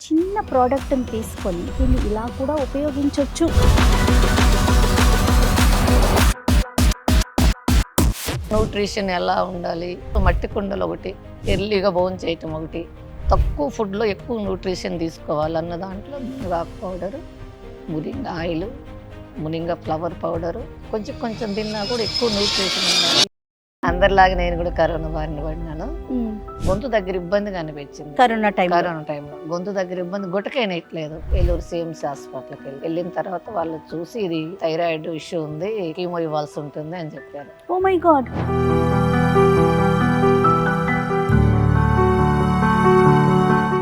చిన్న ప్రోడక్ట్ని తీసుకొని దీన్ని ఇలా కూడా ఉపయోగించవచ్చు. న్యూట్రిషన్ ఎలా ఉండాలి, మట్టి కుండలు ఒకటి, ఎర్లీగా భోజనం చేయటం ఒకటి, తక్కువ ఫుడ్లో ఎక్కువ న్యూట్రిషన్ తీసుకోవాలన్న దాంట్లో మునగాకు పౌడరు, మురింగా ఆయిల్, మురింగా ఫ్లవర్ పౌడరు, కొంచెం కొంచెం తిన్నా కూడా ఎక్కువ న్యూట్రిషన్ ఉండాలి. అందరిలాగా నేను కూడా కరోనా బారిన పడినాను. గొంతు దగ్గర ఇబ్బందిగా అనిపించింది కరోనా టైంలో. గొంతు దగ్గర ఇబ్బంది, గుటకైనట్లేదు. ఏలూరు సిఎంసి హాస్పిటల్కి వెళ్ళిన తర్వాత వాళ్ళు చూసి ఇది థైరాయిడ్ ఇష్యూ ఉంది, కీమో ఇవ్వాల్సి ఉంటుంది అని చెప్పారు. Oh my God.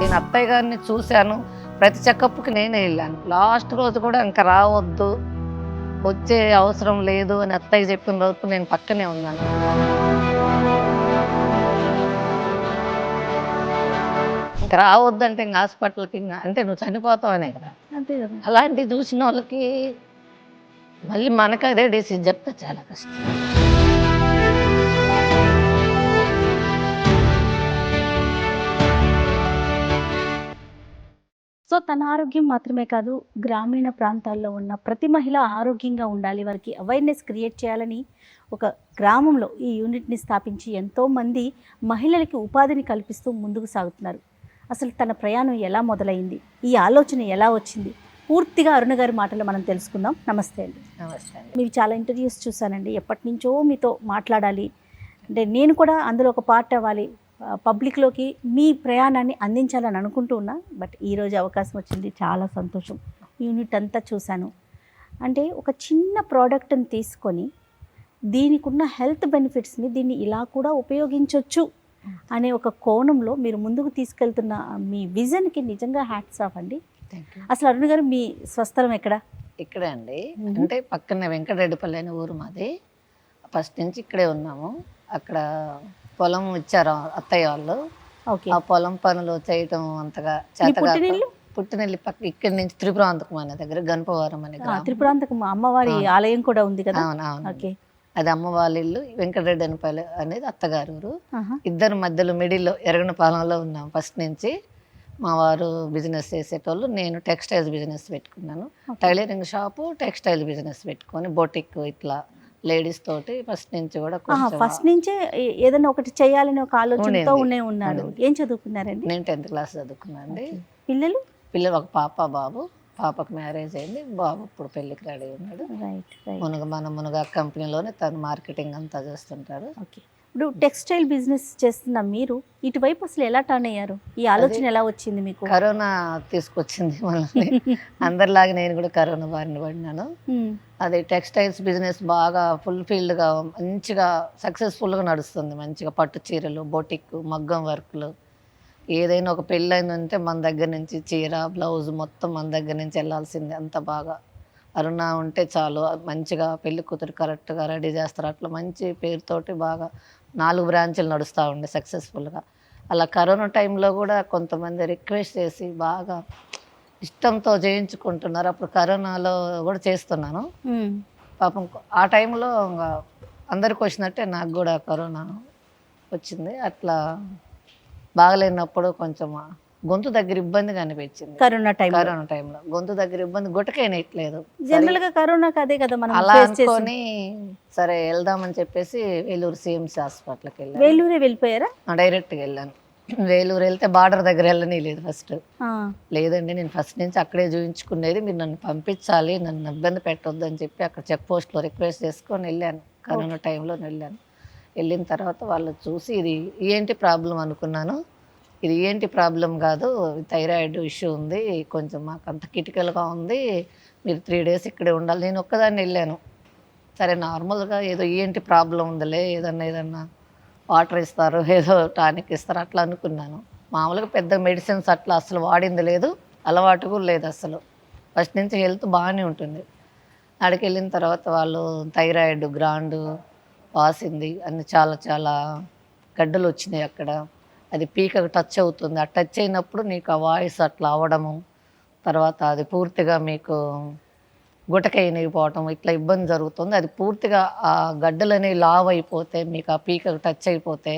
నేను అత్తయ్య గారిని చూశాను, ప్రతి చెకప్కి నేనే వెళ్ళాను. లాస్ట్ రోజు కూడా ఇంకా రావద్దు, వచ్చే అవసరం లేదు అని అత్తయ్య చెప్పిన రోజు నేను పక్కనే ఉన్నాను. ఇంకా రావద్దంటే ఇంకా హాస్పిటల్కి అంటే నువ్వు చనిపోతావనే కదా. అంతే కదా. అలాంటివి చూసిన వాళ్ళకి మళ్ళీ మనకు అదే డిసీజ్ చెప్తే చాలా కష్టం. సో తన ఆరోగ్యం మాత్రమే కాదు, గ్రామీణ ప్రాంతాల్లో ఉన్న ప్రతి మహిళ ఆరోగ్యంగా ఉండాలి, వారికి అవేర్నెస్ క్రియేట్ చేయాలని ఒక గ్రామంలో ఈ యూనిట్ని స్థాపించి ఎంతోమంది మహిళలకి ఉపాధిని కల్పిస్తూ ముందుకు సాగుతున్నారు. అసలు తన ప్రయాణం ఎలా మొదలైంది, ఈ ఆలోచన ఎలా వచ్చింది, పూర్తిగా అరుణ గారి మాటలు మనం తెలుసుకుందాం. నమస్తే అండి. నమస్తే అండి. మీరు చాలా ఇంటర్వ్యూస్ చూశానండి, ఎప్పటి నుంచో మీతో మాట్లాడాలి అంటే నేను కూడా అందులో ఒక పార్ట్ అవ్వాలి, పబ్లిక్లోకి మీ ప్రయాణాన్ని అందించాలని అనుకుంటూ ఉన్నా. బట్ ఈరోజు అవకాశం వచ్చింది, చాలా సంతోషం. యూనిట్ అంతా చూశాను. అంటే ఒక చిన్న ప్రోడక్ట్ని తీసుకొని దీనికి ఉన్న హెల్త్ బెనిఫిట్స్ని దీన్ని ఇలా కూడా ఉపయోగించవచ్చు అనే ఒక కోణంలో మీరు ముందుకు తీసుకెళ్తున్న మీ విజన్కి నిజంగా హ్యాట్స్ ఆఫ్ అండి. అసలు అరుణ్ గారు మీ స్వస్థలం ఎక్కడ? ఇక్కడే అండి, అంటే పక్కనే వెంకటరెడ్డిపల్లి అనే ఊరు మాది. ఫస్ట్ నుంచి ఇక్కడే ఉన్నాము. అక్కడ పొలం ఇచ్చారు అత్తయ్య వాళ్ళు. ఆ పొలం పనులు చేయటం అంతగా చేతగా. పుట్టినెల్లి పక్క ఇక్కడి నుంచి త్రిపురాంతకం అనే దగ్గర గణపవరం అనే త్రిపురాంతకం అమ్మవారి ఆలయం కూడా ఉంది కదా. అవునవును, అది అమ్మ వాళ్ళ ఇల్లు. వెంకటరెడ్డి అనిపల్లి అనేది అత్తగారు ఊరు. ఇద్దరు మధ్యలో మిడిల్లో ఎరగనపాలెంలో ఉన్నాం ఫస్ట్ నుంచి. మా వారు బిజినెస్ చేసేటోళ్ళు, నేను టెక్స్టైల్స్ బిజినెస్ పెట్టుకున్నాను. టైలరింగ్ షాపు, టెక్స్టైల్ బిజినెస్ పెట్టుకొని బొటిక్ ఇట్లా లేడీస్ తోటి ఫస్ట్ నుంచి కూడా. ఫస్ట్ నుంచే ఏదైనా ఒకటి చేయాలని ఒక ఆలోచనతో ఉన్నారు. ఏం చదువుకున్నారండి? నేను 10th క్లాస్ చదువుకున్నాను అండి. పిల్లలు ఒక పాప బాబు. పాపకు మ్యారేజ్ అయింది, బాబు ఇప్పుడు పెళ్ళికి రెడీ ఉన్నాడు. మునగ కంపెనీలోనే తను మార్కెటింగ్ అంతా చేస్తుంటారు. ఓకే. ఇప్పుడు టెక్స్టైల్ బిజినెస్ చేస్తున్న మీరు ఇటువైపు అసలు ఎలా టర్న్ అయ్యారు? ఈ ఆలోచన ఎలా వచ్చింది మీకు? కరోనా తీసుకొచ్చింది మనల్ని. అందరిలాగా నేను కూడా కరోనా బారిన పడినాను. అది టెక్స్టైల్స్ బిజినెస్ బాగా ఫుల్ఫిల్డ్గా మంచిగా సక్సెస్ఫుల్గా నడుస్తుంది. మంచిగా పట్టు చీరలు, బొటిక్, మగ్గం వర్క్లు, ఏదైనా ఒక పెళ్ళైందంటే మన దగ్గర నుంచి చీర, బ్లౌజ్ మొత్తం మన దగ్గర నుంచి వెళ్ళాల్సిందే. అంత బాగా అరుణ ఉంటే చాలు, మంచిగా పెళ్లి కూతురు కరెక్ట్గా రెడీ చేస్తారు. అట్లా మంచి పేరుతోటి బాగా 4 బ్రాంచులు నడుస్తూ ఉండే సక్సెస్ఫుల్గా. అలా కరోనా టైంలో కూడా కొంతమంది రిక్వెస్ట్ చేసి బాగా ఇష్టంతో చేయించుకుంటున్నారు. అప్పుడు కరోనాలో కూడా చేస్తున్నాను. పాపం ఆ టైంలో అందరికి వచ్చినట్టే నాకు కూడా కరోనా వచ్చింది. అట్లా బాగలేనప్పుడు కొంచెం గొంతు దగ్గర ఇబ్బందిగా అనిపించింది. కరోనా టైంలో గొంతు దగ్గర ఇబ్బంది, గుటకైనట్లేదు. జనరల్ గా కరోనాకి అదే కదా మనం అలా అనుకొని సరే వెళ్దామని చెప్పేసి వేలూరు సిఎంసి హాస్పిటల్కి వెళ్ళాను. వేలూరే వెళ్ళిపోయారా? డైరెక్ట్గా వెళ్ళాను. వేలూరు వెళ్తే బార్డర్ దగ్గర వెళ్ళని లేదు. ఫస్ట్ లేదండి, నేను ఫస్ట్ నుంచి అక్కడే చూపించుకునేది, మీరు నన్ను పంపించాలి, నన్ను ఇబ్బంది పెట్టొద్దు అని చెప్పి అక్కడ చెక్ పోస్ట్లో రిక్వెస్ట్ చేసుకొని వెళ్ళాను. కరోనా టైంలో వెళ్ళాను. వెళ్ళిన తర్వాత వాళ్ళు చూసి ఇది ఏంటి ప్రాబ్లం అనుకున్నాను. ఇది ఏంటి ప్రాబ్లం కాదు, థైరాయిడ్ ఇష్యూ ఉంది, కొంచెం మాకు అంత క్రిటికల్గా ఉంది, మీరు 3 days ఇక్కడే ఉండాలి. నేను ఒక్కదాన్ని వెళ్ళాను. సరే నార్మల్గా ఏదో ఏంటి ప్రాబ్లం ఉందిలే, ఏదన్నా వాటర్ ఇస్తారు, ఏదో టానిక్ ఇస్తారు అట్లా అనుకున్నాను. మామూలుగా పెద్ద మెడిసిన్స్ అట్లా అసలు వాడింది లేదు, అలవాటు కూడా లేదు అసలు. ఫస్ట్ నుంచి హెల్త్ బాగానే ఉంటుంది. అక్కడికి వెళ్ళిన తర్వాత వాళ్ళు థైరాయిడ్ గ్రాండ్ వాసింది, అన్ని చాలా చాలా గడ్డలు వచ్చినాయి అక్కడ. అది పీకకు టచ్ అవుతుంది. ఆ టచ్ అయినప్పుడు నీకు ఆ వాయిస్ అట్లా అవ్వడము, తర్వాత అది పూర్తిగా మీకు గుటకైనగిపోవటం ఇట్లా ఇబ్బంది జరుగుతుంది. అది పూర్తిగా ఆ గడ్డలు అనేవి లావ్ అయిపోతే, మీకు ఆ పీకకు టచ్ అయిపోతే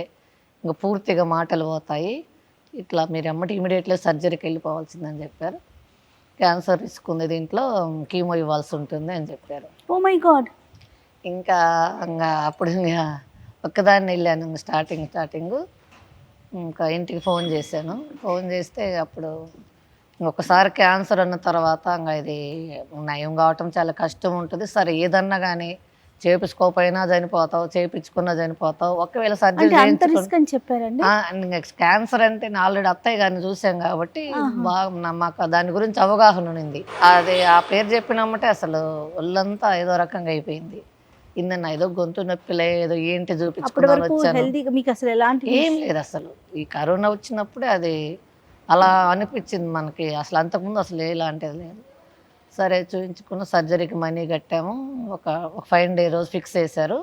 ఇంకా పూర్తిగా మాటలు పోతాయి, ఇట్లా మీరు ఇమీడియట్లీ సర్జరీకి వెళ్ళిపోవాల్సిందని చెప్పారు. క్యాన్సర్ రిస్క్ ఉంది, దీంట్లో కీమో ఇవ్వాల్సి ఉంటుంది అని చెప్పారు. Oh my God. ఇంకా అప్పుడు ఇంకా ఒక్కదాన్ని వెళ్ళాను స్టార్టింగ్. ఇంకా ఇంటికి ఫోన్ చేశాను. ఫోన్ చేస్తే అప్పుడు ఒకసారి క్యాన్సర్ అన్న తర్వాత ఇంకా ఇది నయం కావటం చాలా కష్టం ఉంటుంది. సరే ఏదన్నా కానీ చేపించుకోకపోయినా చనిపోతావు, చేపించుకున్నా చనిపోతావు, ఒకవేళ సర్జరీ చెప్పారండి. క్యాన్సర్ అంటే నేను ఆల్రెడీ అత్తయ్య గారిని చూసాం కాబట్టి బాగా మాకు దాని గురించి అవగాహన ఉంది. అది ఆ పేరు చెప్పినామంటే అసలు ఒళ్ళంతా ఏదో రకంగా అయిపోయింది. ఇందన్న ఏదో గొంతు నొప్పిలే, ఏదో ఏంటి చూపించుకున్నాను వచ్చాను, ఏం లేదు అసలు. ఈ కరోనా వచ్చినప్పుడే అది అలా అనిపించింది మనకి. అసలు అంతకుముందు అసలు ఎలాంటిది లేదు. సరే చూపించుకున్న, సర్జరీకి మనీ కట్టాము. ఒక 5 day రోజు ఫిక్స్ చేశారు.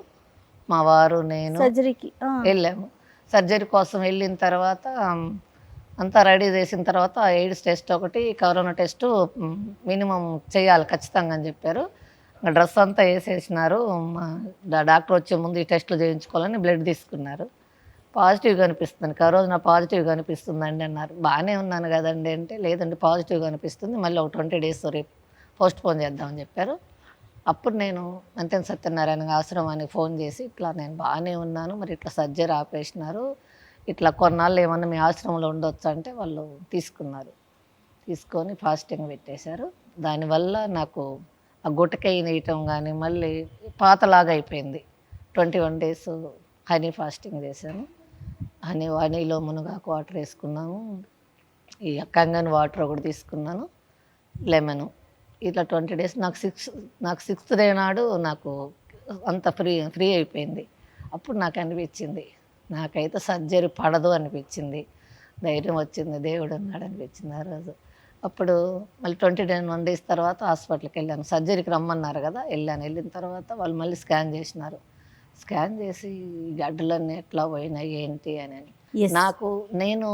మా వారు నేను సర్జరీకి వెళ్ళాము. సర్జరీ కోసం వెళ్ళిన తర్వాత అంతా రెడీ చేసిన తర్వాత ఎయిడ్స్ టెస్ట్ ఒకటి, కరోనా టెస్ట్ మినిమం చేయాలి ఖచ్చితంగా అని చెప్పారు. డ్రెస్ అంతా వేసేసినారు. డాక్టర్ వచ్చే ముందు ఈ టెస్టులు చేయించుకోవాలని బ్లడ్ తీసుకున్నారు. పాజిటివ్గా అనిపిస్తుంది, కరోనా పాజిటివ్గా అనిపిస్తుందండి అన్నారు. బాగానే ఉన్నాను కదండి అంటే, లేదండి పాజిటివ్గా అనిపిస్తుంది, మళ్ళీ ఒక 20 days రేపు పోస్ట్ పోన్ చేద్దామని చెప్పారు. అప్పుడు నేను అంతేన సత్యనారాయణ ఆశ్రమానికి ఫోన్ చేసి, ఇట్లా నేను బాగానే ఉన్నాను, మరి ఇట్లా సర్జరీ ఆపేసినారు, ఇట్లా కొన్నాళ్ళు ఏమన్నా మీ ఆశ్రమంలో ఉండొచ్చు అంటే వాళ్ళు తీసుకొని ఫాస్టింగ్ పెట్టేశారు. దానివల్ల నాకు ఆ గుట్టకాయ నేయటం కానీ మళ్ళీ పాతలాగా అయిపోయింది. 21 days హనీ ఫాస్టింగ్ చేశాను. హనీలో మునగాకు వాటర్ వేసుకున్నాను, ఈ కంగన్ వాటర్ ఒకటి తీసుకున్నాను, లెమను. ఇట్లా 20 days నాకు 6th day నాడు నాకు అంత ఫ్రీ అయిపోయింది. అప్పుడు నాకు అనిపించింది, నాకైతే సర్జరీ పడదు అనిపించింది. ధైర్యం వచ్చింది, దేవుడు ఉన్నాడు అనిపించింది ఆ రోజు. అప్పుడు మళ్ళీ 21 days తర్వాత హాస్పిటల్కి వెళ్ళాను. సర్జరీకి రమ్మన్నారు కదా, వెళ్ళిన తర్వాత వాళ్ళు మళ్ళీ స్కాన్ చేసినారు. స్కాన్ చేసి గడ్డలన్నీ ఎట్లా పోయినాయి ఏంటి అని. నేను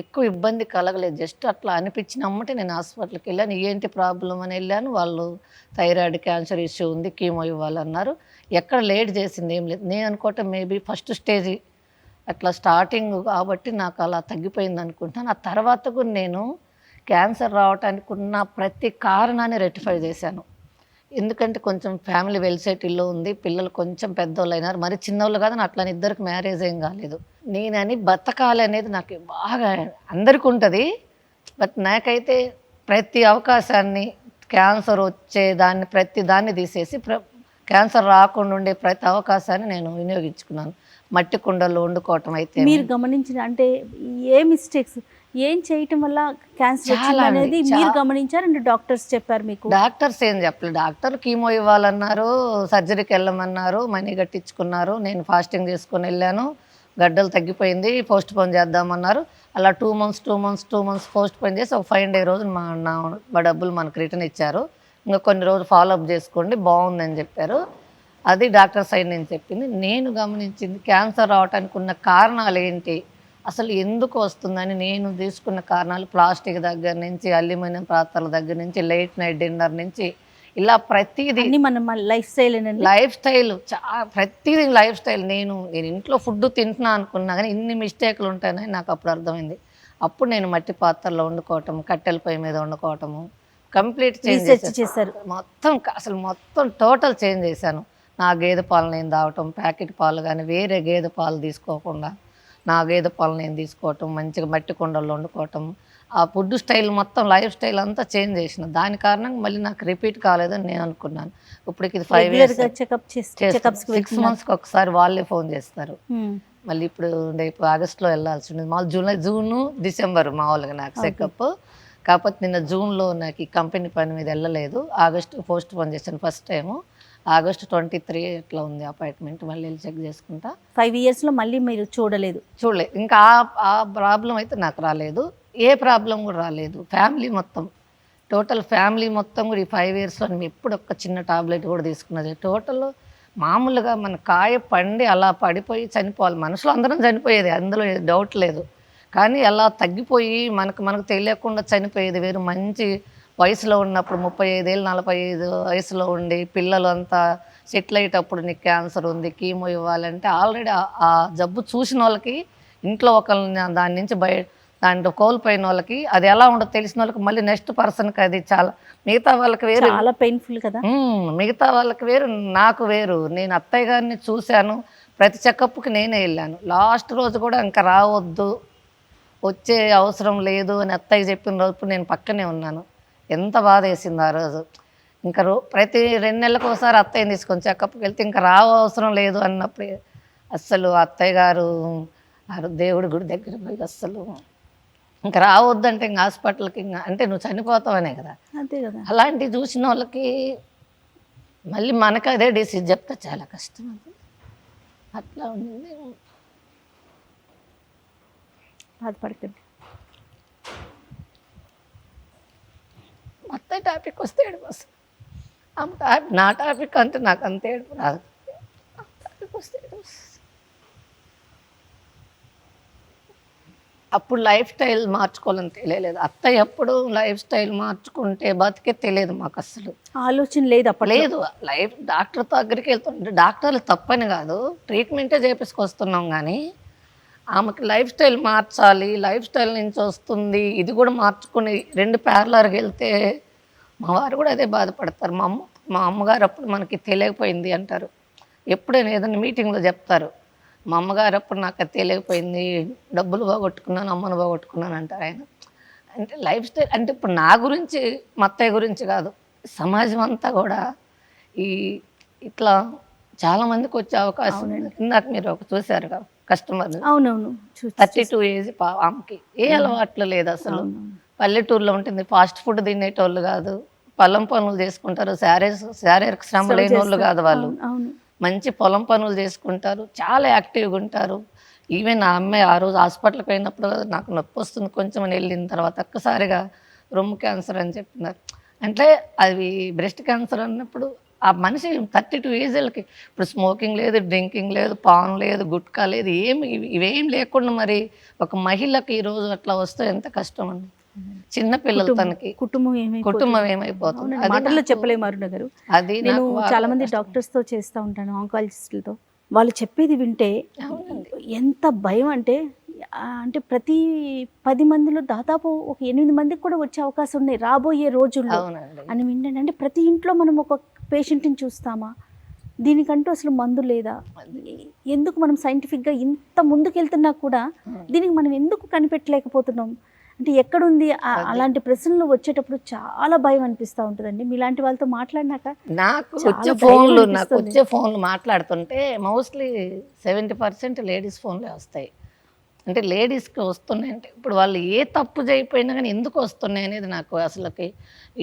ఎక్కువ ఇబ్బంది కలగలేదు, జస్ట్ అట్లా అనిపించినమ్మటే నేను హాస్పిటల్కి వెళ్ళాను. ఏంటి ప్రాబ్లం అని వెళ్ళాను. వాళ్ళు థైరాయిడ్ క్యాన్సర్ ఇష్యూ ఉంది, కీమో ఇవ్వాలన్నారు. ఎక్కడ లేట్ చేసింది ఏం లేదు. నేను అనుకోవటం మేబీ ఫస్ట్ స్టేజ్ అట్లా స్టార్టింగ్ కాబట్టి నాకు అలా తగ్గిపోయింది అనుకుంటున్నాను. ఆ తర్వాత కూడా నేను క్యాన్సర్ రావటానికి ఉన్న ప్రతి కారణాన్ని రెక్టిఫై చేశాను. ఎందుకంటే కొంచెం ఫ్యామిలీ వెల్ సెటిల్లో ఉంది, పిల్లలు కొంచెం పెద్దోళ్ళు అయినారు, మరి చిన్నోళ్ళు కాదని అట్లని ఇద్దరికి మ్యారేజ్ ఏం కాలేదు. నేనని బతకాలి అనేది నాకు బాగా అందరికీ ఉంటుంది. బట్ నాకైతే ప్రతి అవకాశాన్ని, క్యాన్సర్ వచ్చేదాన్ని ప్రతి దాన్ని తీసేసి క్యాన్సర్ రాకుండా ఉండే ప్రతి అవకాశాన్ని నేను వినియోగించుకున్నాను. మట్టి కుండల్లో వండుకోవటం అయితే. మీరు గమనించిన అంటే ఏ మిస్టేక్స్ ఏం చేయటం వల్ల క్యాన్సర్ వచ్చింది అనేది మీరు గమనించారు అంటే డాక్టర్స్ చెప్పారు మీకు? డాక్టర్స్ ఏం చెప్పలేదు. డాక్టర్ కీమో ఇవ్వాలన్నారు, సర్జరీకి వెళ్ళమన్నారు, మనీ కట్టించుకున్నారు. నేను ఫాస్టింగ్ చేసుకొని వెళ్ళాను, గడ్డలు తగ్గిపోయింది, పోస్ట్ పోన్ చేద్దామన్నారు. అలా 2 months పోస్ట్ పోన్ చేసి ఒక 5 day రోజులు మా డబ్బులు మనకు రిటర్న్ ఇచ్చారు. ఇంకా కొన్ని రోజులు ఫాలోఅప్ చేసుకోండి బాగుందని చెప్పారు. అది డాక్టర్ సైడ్ నేను చెప్పింది. నేను గమనించింది క్యాన్సర్ రావడానికి ఉన్న కారణాలు ఏంటి, అసలు ఎందుకు వస్తుందని నేను తీసుకున్న కారణాలు ప్లాస్టిక్ దగ్గర నుంచి, అల్యూమినియం పాత్రల దగ్గర నుంచి, లేట్ నైట్ డిన్నర్ నుంచి, ఇలా ప్రతిదీ మన లైఫ్ స్టైల్ ప్రతిదీ లైఫ్ స్టైల్. నేను ఇంట్లో ఫుడ్ తింటున్నా అనుకున్నా కానీ ఇన్ని మిస్టేక్లు ఉంటాయని నాకు అప్పుడు అర్థమైంది. అప్పుడు నేను మట్టి పాత్రలో వండుకోవటం, కట్టెల పొయ్యి మీద వండుకోవటము కంప్లీట్ చేంజ్ చేశారు. మొత్తం టోటల్ చేంజ్ చేశాను. నా గేదె పాలు నేను తాగటం, ప్యాకెట్ పాలు కానీ వేరే గేదె పాలు తీసుకోకుండా నా గేదె పాలు నేను తీసుకోవటం, మంచిగా మట్టి కుండల్లో వండుకోవటం, ఆ ఫుడ్ స్టైల్ మొత్తం లైఫ్ స్టైల్ అంతా చేంజ్ చేసిన. దాని కారణంగా మళ్ళీ నాకు రిపీట్ కాలేదని నేను అనుకున్నాను. ఇప్పటికి ఇది 5 years 6 monthsకి ఒకసారి వాళ్ళే ఫోన్ చేస్తారు. మళ్ళీ ఇప్పుడు రేపు ఆగస్టులో వెళ్ళాల్సి ఉండేది. మామూలు జూన్ డిసెంబర్ మామూలుగా నాకు చెకప్. కాకపోతే నిన్న జూన్లో నాకు ఈ కంపెనీ పని మీద వెళ్ళలేదు, ఆగస్టు పోస్ట్ పోన్ చేశాను. ఫస్ట్ టైము ఆగస్టు 23 ఎట్లా ఉంది అపాయింట్మెంట్, మళ్ళీ వెళ్ళి చెక్ చేసుకుంటా. 5 yearsలో మళ్ళీ మీరు చూడలేదు? ఇంకా ఆ ప్రాబ్లం అయితే నాకు రాలేదు, ఏ ప్రాబ్లం కూడా రాలేదు. టోటల్ ఫ్యామిలీ మొత్తం కూడా ఈ 5 yearsలో నేను ఎప్పుడు ఒక్క చిన్న టాబ్లెట్ కూడా తీసుకున్నది. టోటల్ మామూలుగా మన కాయ పండి అలా పడిపోయి చనిపోవాలి, మనుషులు అందరం చనిపోయేది, అందులో డౌట్ లేదు. కానీ అలా తగ్గిపోయి మనకు తెలియకుండా చనిపోయేది వేరు. మంచి వయసులో ఉన్నప్పుడు 35 ఏళ్ళు 45 వయసులో ఉండి పిల్లలు అంతా సెటిల్ అయ్యేటప్పుడు నీకు క్యాన్సర్ ఉంది, కీమో ఇవ్వాలంటే ఆల్రెడీ ఆ జబ్బు చూసిన వాళ్ళకి ఇంట్లో ఒకరిని దాని నుంచి దాంట్లో కోల్పోయిన వాళ్ళకి అది ఎలా ఉండదు తెలిసిన వాళ్ళకి మళ్ళీ నెక్స్ట్ పర్సన్కి అది చాలా మిగతా వాళ్ళకి వేరు, చాలా పెయిన్ఫుల్ కదా. మిగతా వాళ్ళకి వేరు, నాకు వేరు. నేను అత్తయ్య గారిని చూశాను, ప్రతి చెకప్కి నేనే వెళ్ళాను. లాస్ట్ రోజు కూడా ఇంకా రావద్దు, వచ్చే అవసరం లేదు అని అత్తయ్య చెప్పిన రోజు నేను పక్కనే ఉన్నాను. ఎంత బాధ వేసింది ఆ రోజు. ఇంకా ప్రతి 2 నెలలకు ఒకసారి అత్తయ్యని తీసుకొని చెకప్కి వెళ్తే ఇంకా అవసరం లేదు అన్నప్పుడు అస్సలు అత్తయ్య గారు దేవుడి గుడి దగ్గర పోయి అస్సలు ఇంకా రావద్దంటే ఇంకా హాస్పిటల్కి ఇంకా అంటే నువ్వు చనిపోతావనే కదా. అంతే కదా. అలాంటివి చూసిన వాళ్ళకి మళ్ళీ మనకు అదే డిసీజ్ చెప్తే చాలా కష్టం. అది అట్లా ఉంది. బాధపడుతుంది. అత్తయ్య టాపిక్ వస్తే ఏడుపు వస్తుంది. నా టాపిక్ అంటే నాకు అంత ఏడుపు రాదు. టాపిక్ వస్తే ఏడుపు వస్తుంది. అప్పుడు లైఫ్ స్టైల్ మార్చుకోవాలని తెలియలేదు. అత్తయ్య ఎప్పుడు లైఫ్ స్టైల్ మార్చుకుంటే బతికే తెలియదు మాకు, అసలు ఆలోచన లేదు అప్పుడు. లేదు. లైఫ్ డాక్టర్ దగ్గరికి వెళ్తుంటే డాక్టర్లు తప్పని కాదు, ట్రీట్మెంటే చేపించుకొస్తున్నాం. కానీ ఆమెకి లైఫ్ స్టైల్ మార్చాలి, లైఫ్ స్టైల్ నుంచి వస్తుంది, ఇది కూడా మార్చుకుని 2 ప్యారలర్కి వెళ్తే మా వారు కూడా అదే బాధపడతారు. మా అమ్మగారు అప్పుడు మనకి తెలియకపోయింది అంటారు. ఎప్పుడైనా ఏదైనా మీటింగ్లో చెప్తారు, మా అమ్మగారు అప్పుడు నాకు అది తెలియకపోయింది, డబ్బులు పోగొట్టుకున్నాను, అమ్మను పోగొట్టుకున్నాను అంటారు ఆయన. అంటే లైఫ్ స్టైల్ అంటే ఇప్పుడు నా గురించి మా అత్తయ్య గురించి కాదు, సమాజం అంతా కూడా ఇట్లా చాలామందికి వచ్చే అవకాశం ఉంది. ఇందాక మీరు చూశారు కదా కస్టమర్, అవునవును, 32 ఏజ్ ఆమెకి ఏ అలవాట్లు లేదు అసలు. పల్లెటూరులో ఉంటుంది, ఫాస్ట్ ఫుడ్ తినేటోళ్ళు కాదు, పొలం పనులు చేసుకుంటారు, శారీరక శ్రమ లేని వాళ్ళు కాదు వాళ్ళు, మంచి పొలం పనులు చేసుకుంటారు, చాలా యాక్టివ్గా ఉంటారు. ఈవెన్ ఆ అమ్మాయి ఆ రోజు హాస్పిటల్కి పోయినప్పుడు నాకు నొప్పి వస్తుంది కొంచెం అని వెళ్ళిన తర్వాత ఒక్కసారిగా రొమ్ము క్యాన్సర్ అని చెప్పినారు. అంటే అది బ్రెస్ట్ క్యాన్సర్ అన్నప్పుడు ఆ మనిషి 32 ఏజ్లకి ఇప్పుడు స్మోకింగ్ లేదు, డ్రింకింగ్ లేదు, పాన్ లేదు, గుట్కా లేదు, ఇవేం లేకుండా మరి ఒక మహిళకి ఈరోజు అట్లా వస్తే ఎంత కష్టం అండి. చిన్న పిల్లలు, తనకి కుటుంబం ఏమైపోతుంది మాటల్లో చెప్పలేము అరుణ గారు. అది నేను చాలా మంది డాక్టర్స్తో చేస్తూ ఉంటాను, ఆంకాలజిస్టులతో. వాళ్ళు చెప్పేది వింటే ఎంత భయం అంటే ప్రతి 10 మందిలో దాదాపు ఒక 8 మందికి కూడా వచ్చే అవకాశం ఉన్నాయి రాబోయే రోజుల్లో అని వింటాను. అంటే ప్రతి ఇంట్లో మనం ఒక పేషెంట్ని చూస్తామా, దీనికంటూ అసలు మందు లేదా, ఎందుకు మనం సైంటిఫిక్గా ఇంత ముందుకెళ్తున్నా కూడా దీనికి మనం ఎందుకు కనిపెట్టలేకపోతున్నాం అంటే ఎక్కడుంది? అలాంటి ప్రశ్నలు వచ్చేటప్పుడు చాలా భయం అనిపిస్తూ ఉంటుందండి. మీలాంటి వాళ్ళతో మాట్లాడినాక నాకు వచ్చే ఫోన్లు మాట్లాడుతుంటే మోస్ట్లీ 70% లేడీస్ ఫోన్లే వస్తాయి. అంటే లేడీస్కి వస్తున్నాయి అంటే ఇప్పుడు వాళ్ళు ఏ తప్పు చేయకపోయినా కానీ ఎందుకు వస్తున్నాయి అనేది నాకు అసలుకి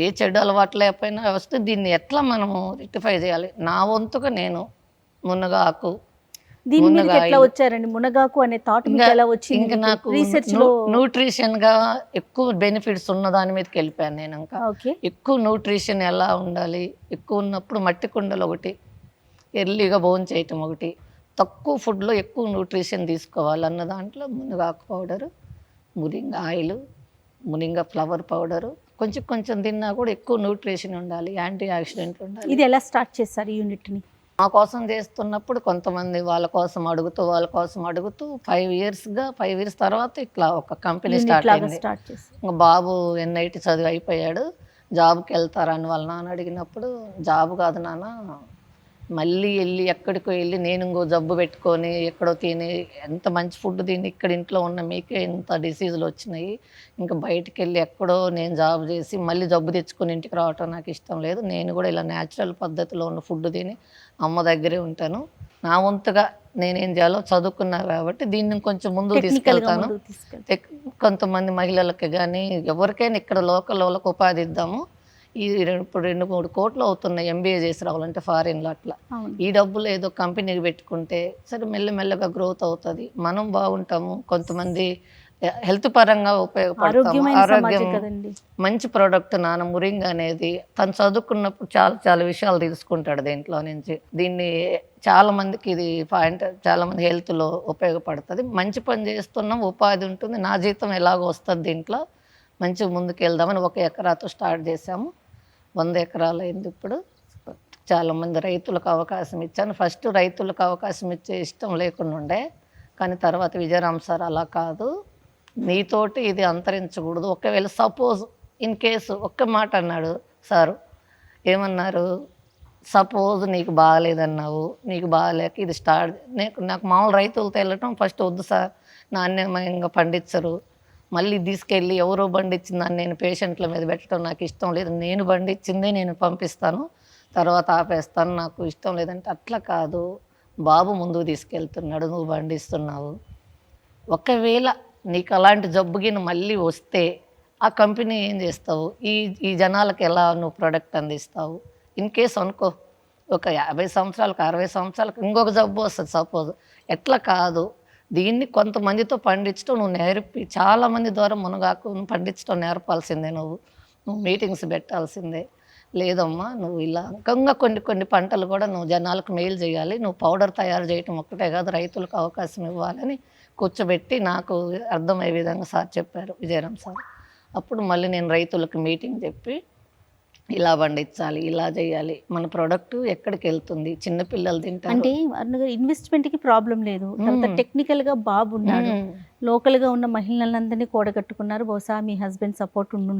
ఏ చెడు అలవాటు లేకపోయినా వస్తే దీన్ని ఎట్లా మనము రెక్టిఫై చేయాలి. నా వంతుగా నేను మునగాకు, దీని మీద ఎట్లా వచ్చారండి? మునగాకు అనే థాట్ మీకు ఎలా వచ్చింది? ఇంకా నాకు న్యూట్రిషన్గా ఎక్కువ బెనిఫిట్స్ ఉన్న దాని మీదకి వెళ్ళిపోయాను నేను. ఇంకా ఎక్కువ న్యూట్రిషన్ ఎలా ఉండాలి, ఎక్కువ ఉన్నప్పుడు మట్టి కుండలు ఒకటి, ఎర్లీగా భోజనం చేయటం ఒకటి, తక్కువ ఫుడ్లో ఎక్కువ న్యూట్రిషన్ తీసుకోవాలన్న దాంట్లో మునగాకు పౌడరు, మురింగా ఆయిల్, మురింగా ఫ్లవర్ పౌడరు, కొంచెం కొంచెం తిన్నా కూడా ఎక్కువ న్యూట్రిషన్ ఉండాలి, యాంటీ ఆక్సిడెంట్లు ఉండాలి. ఇది ఎలా స్టార్ట్ చేస్తారు ఈ యూనిట్ని? మా కోసం చేస్తున్నప్పుడు కొంతమంది వాళ్ళ కోసం అడుగుతూ 5 ఇయర్స్ తర్వాత ఇట్లా ఒక కంపెనీ స్టార్ట్ అయింది. ఇంకా బాబు NIT చదివి అయిపోయాడు, జాబ్కి వెళ్తారని వాళ్ళ నాన్న అడిగినప్పుడు జాబ్ కాదు నాన్న, మళ్ళీ ఎక్కడికో వెళ్ళి నేను ఇంకో జబ్బు పెట్టుకొని ఎక్కడో తిని ఎంత మంచి ఫుడ్ తిని ఇక్కడ ఇంట్లో ఉన్న మీకే ఇంత డిసీజులు వచ్చినాయి, ఇంకా బయటికి వెళ్ళి ఎక్కడో నేను జాబ్ చేసి మళ్ళీ జబ్బు తెచ్చుకొని ఇంటికి రావటం నాకు ఇష్టం లేదు, నేను కూడా ఇలా న్యాచురల్ పద్ధతిలో ఉన్న ఫుడ్ తిని అమ్మ దగ్గరే ఉంటాను, నా వంతుగా నేనేం చేయాలో చదువుకున్నా కాబట్టి దీన్ని కొంచెం ముందుకు తీసుకెళ్తాను, కొంతమంది మహిళలకి కానీ ఎవరికైనా ఇక్కడ లోకల్ వాళ్ళకి ఉపాధి ఇద్దాము, ఇప్పుడు 2-3 కోట్లు అవుతున్నాయి MBA చేసి రావాలంటే ఫారిన్లో, అట్లా ఈ డబ్బులు ఏదో కంపెనీకి పెట్టుకుంటే సరే మెల్లమెల్లగా గ్రోత్ అవుతుంది, మనం బాగుంటాము, కొంతమంది హెల్త్ పరంగా ఉపయోగపడతాము, ఆరోగ్యం. మంచి ప్రోడక్ట్ నాన్న మురింగా అనేది తను చదువుకున్నప్పుడు చాలా విషయాలు తెలుసుకుంటాడు దీంట్లో నుంచి. దీన్ని చాలా మందికి ఇది చాలా మంది హెల్త్లో ఉపయోగపడుతుంది, మంచి పని చేస్తున్నాం, ఉపాధి ఉంటుంది, నా జీతం ఎలాగో వస్తుంది, దీంట్లో మంచిగా ముందుకు వెళ్దామని 1 ఎకరాతో స్టార్ట్ చేసాము, 100 ఎకరాలు అయింది ఇప్పుడు. చాలామంది రైతులకు అవకాశం ఇచ్చాను. ఫస్ట్ రైతులకు అవకాశం ఇచ్చే ఇష్టం లేకుండా ఉండే, కానీ తర్వాత విజయరామ్ సార్ అలా కాదు, నీతోటి ఇది అంతరించకూడదు. ఒకవేళ సపోజ్ ఇన్ కేసు ఒక్క మాట అన్నాడు సారు, ఏమన్నారు, సపోజ్ నీకు బాగాలేదన్నావు, నీకు బాగాలేక ఇది స్టార్ట్, నాకు మామూలు రైతులతో వెళ్ళటం ఫస్ట్ వద్దు సార్, నాణ్యమయంగా పండించరు, మళ్ళీ తీసుకెళ్ళి ఎవరో బండిచ్చిందని నేను పేషెంట్ల మీద పెట్టడం నాకు ఇష్టం లేదు, నేను బండిచ్చిందే నేను పంపిస్తాను, తర్వాత ఆపేస్తాను, నాకు ఇష్టం లేదంటే, అట్లా కాదు, బాబు ముందుకు తీసుకెళ్తున్నాడు, నువ్వు బండిస్తున్నావు, ఒకవేళ నీకు అలాంటి జబ్బుగిన మళ్ళీ వస్తే ఆ కంపెనీ ఏం చేస్తావు, ఈ జనాలకు ఎలా నువ్వు ప్రోడక్ట్ అందిస్తావు, ఇన్ కేసు అనుకో ఒక 50 సంవత్సరాలకు 60 సంవత్సరాలకు ఇంకొక జబ్బు వస్తుంది సపోజ్, ఎట్లా కాదు, దీన్ని కొంతమందితో పండించడం నువ్వు నేర్పి, చాలామంది ద్వారా మునగాకు పండించడం నేర్పాల్సిందే, నువ్వు మీటింగ్స్ పెట్టాల్సిందే, లేదమ్మా నువ్వు ఇలా ఇంకా కొన్ని పంటలు కూడా నువ్వు జనాలకు మేలు చేయాలి, నువ్వు పౌడర్ తయారు చేయటం ఒక్కటే కాదు, రైతులకు అవకాశం ఇవ్వాలని కూర్చోబెట్టి నాకు అర్థమయ్యే విధంగా సార్ చెప్పారు, విజయరామ్ సార్. అప్పుడు మళ్ళీ నేను రైతులకు మీటింగ్ చెప్పి ఇలా పండించాలి, ఇలా చేయాలి, మన ప్రోడక్ట్ ఎక్కడికి వెళ్తుంది, చిన్నపిల్లలు తింటారు. అంటే ఇన్వెస్ట్మెంట్కి ప్రాబ్లం లేదు, తర్వాత టెక్నికల్గా బాబు ఉన్నాడు, లోకల్గా ఉన్న మహిళలందరినీ కూడగట్టుకున్నారు, బహుశా మీ హస్బెండ్ సపోర్ట్ ఉంది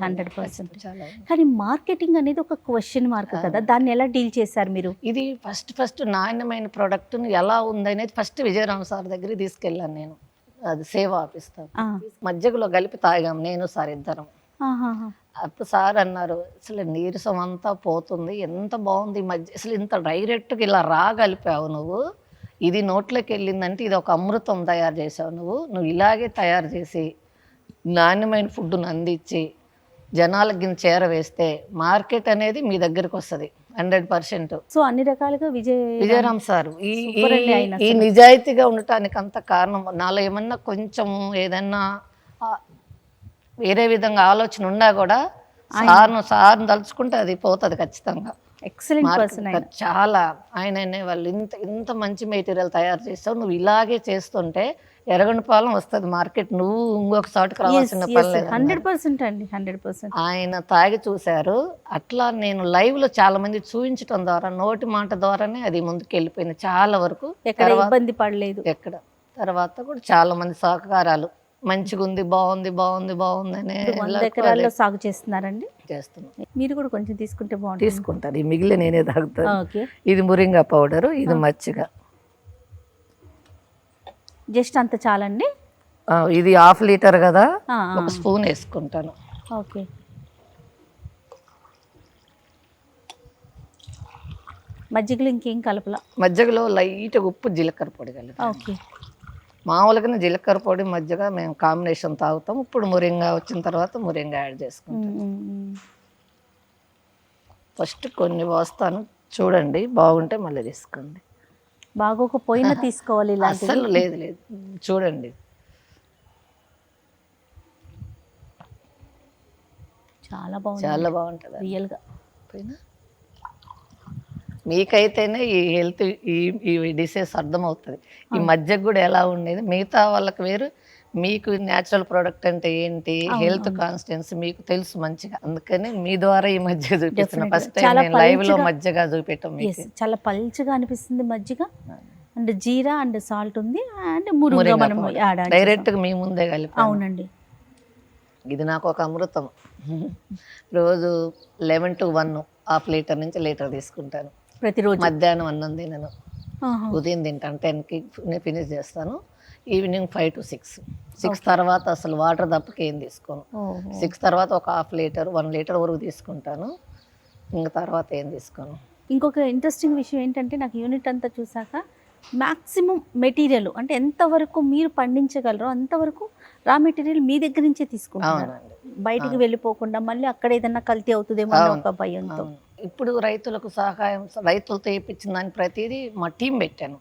100%. కానీ మార్కెటింగ్ అనేది ఒక క్వశ్చన్ మార్క్ కదా, దాన్ని ఎలా డీల్ చేశారు మీరు? ఇది ఫస్ట్ నాణ్యమైన ప్రోడక్ట్ను ఎలా ఉందనేది ఫస్ట్ విజయరామ్ సార్ దగ్గరికి తీసుకెళ్ళాను నేను, అది సేవ ఆపిస్తాను, మజ్జిగలో కలిపి తాగాము నేను సార్ ఇద్దరం. అప్పుడు సార్ అన్నారు, అసలు నీరసం అంతా పోతుంది, ఎంత బాగుంది మధ్య, అసలు ఇంత డైరెక్ట్గా ఇలా రాగలిపావు నువ్వు, ఇది నోట్లోకి వెళ్ళిందంటే ఇది ఒక అమృతం తయారు చేసావు, నువ్వు ఇలాగే తయారు చేసి నాణ్యమైన ఫుడ్ను అందించి జనాలకి గిన్నె చేరవేస్తే మార్కెట్ అనేది మీ దగ్గరికి వస్తుంది 100%. సో అన్ని రకాలుగా విజయరామ్ సార్ ఈ నిజాయితీగా ఉండటానికి అంత కారణం, నాలో ఏమన్నా కొంచెం ఏదన్నా వేరే విధంగా ఆలోచన ఉన్నా కూడా సార్ను తలుచుకుంటే అది పోతుంది ఖచ్చితంగా. ఎక్సలెంట్ పర్సన్ చాలా. ఆయన అనేవాళ్ళు, ఇంత మంచి మెటీరియల్ తయారు చేస్తావు, నువ్వు ఇలాగే చేస్తుంటే ఎరగని పాలన వస్తుంది మార్కెట్, నువ్వు ఇంకొక చోటుకు రావాల్సిన పని లేదు. 100% అండి, 100%. ఆయన తాగి చూశారు. అట్లా నేను లైవ్లో చాలా మంది చూపించడం ద్వారా, నోటి మాట ద్వారానే అది ముందుకు వెళ్ళిపోయింది చాలా వరకు, ఎక్కడ ఇబ్బంది పడలేదు ఎక్కడ. తర్వాత కూడా చాలా మంది సహకారాలు, మంచిగా ఉంది, బాగుంది అనే 100 ఎకరాల్లో సాగు చేస్తున్నారండి. చేస్తున్నాం. మీరు కూడా కొంచెం తీసుకుంటే బాగుంటుంది. తీసుకుంటారు, ఈ మిగిలిన నేనే తాగుతాను. ఓకే, ఇది మురింగా పౌడరు, ఇది మచ్చిగా, జస్ట్ అంత చాలండి. ఇది 1/2 లీటర్ కదా, ఒక స్పూన్ వేసుకుంటాను. ఓకే, మజ్జిగలో ఇంకేం కలపలా? మజ్జిగలో లైట్గా ఉప్పు, జీలకర్ర పొడి కలిపి. ఓకే, మామూలుగానే జీలకర్ర పొడి మజ్జిగ మేము కాంబినేషన్ తాగుతాం. ఇప్పుడు మురింగా వచ్చిన తర్వాత మురింగా యాడ్ చేసుకుంటాం. ఫస్ట్ కొన్ని పోస్తాను, చూడండి, బాగుంటే మళ్ళీ తీసుకోండి. బాగోకపోయినా తీసుకోవాలి, అసలు లేదు చూడండి. చాలా బాగుంది, చాలా బాగుంటుంది రియల్గా. పోయినా మీకైతేనే ఈ హెల్త్ ఈ డిసీజ్ అర్థమవుతుంది. ఈ మధ్యకు కూడా ఎలా ఉండేది, మిగతా వాళ్ళకి వేరు, మీకు న్యాచురల్ ప్రోడక్ట్ అంటే ఏంటి, హెల్త్ కాన్స్టెన్స్ మీకు తెలుసు మంచిగా, అందుకని మీ ద్వారా ఈ మజ్జిగ చూపిస్తున్నా. ఫస్ట్ టైం నేను లైవ్ లో మజ్జిగ చూపెట్టాం. చాలా పల్చగా అనిపిస్తుంది మజ్జిగ, అండ్ జీరా అండ్ సాల్ట్ ఉంది, అండ్ మురుగా మనం డైరెక్ట్ గా మీ ముందే కలిపి. అవునండి, ఇది నాకు ఒక అమృతం. రోజు 11 to 1 1/2 లీటర్ నుంచి లీటర్ తీసుకుంటాను ప్రతిరోజు. మధ్యాహ్నం అన్నం తినను, ఉదయం తింటాను 10కి ఫినిష్ చేస్తాను, ఈవినింగ్ 5 to 6 తర్వాత అసలు వాటర్ తప్పకి ఏం తీసుకోను. 6 తర్వాత ఒక 1/2 లీటర్ 1 లీటర్ వరకు తీసుకుంటాను, ఇంకా తర్వాత ఏం తీసుకోను. ఇంకొక ఇంట్రెస్టింగ్ విషయం ఏంటంటే, నాకు యూనిట్ అంతా చూసాక మ్యాక్సిమం మెటీరియల్ అంటే ఎంతవరకు మీరు పండించగలరో అంతవరకు రా మెటీరియల్ మీ దగ్గర నుంచే తీసుకుంటున్నారు, బయటికి వెళ్ళిపోకుండా మళ్ళీ అక్కడ ఏదన్నా కల్తీ అవుతుందేమో ఒక భయంతో. ఇప్పుడు రైతులకు సహాయం, రైతులతో ఇప్పించిన దాని ప్రతిదీ మా టీం పెట్టాను.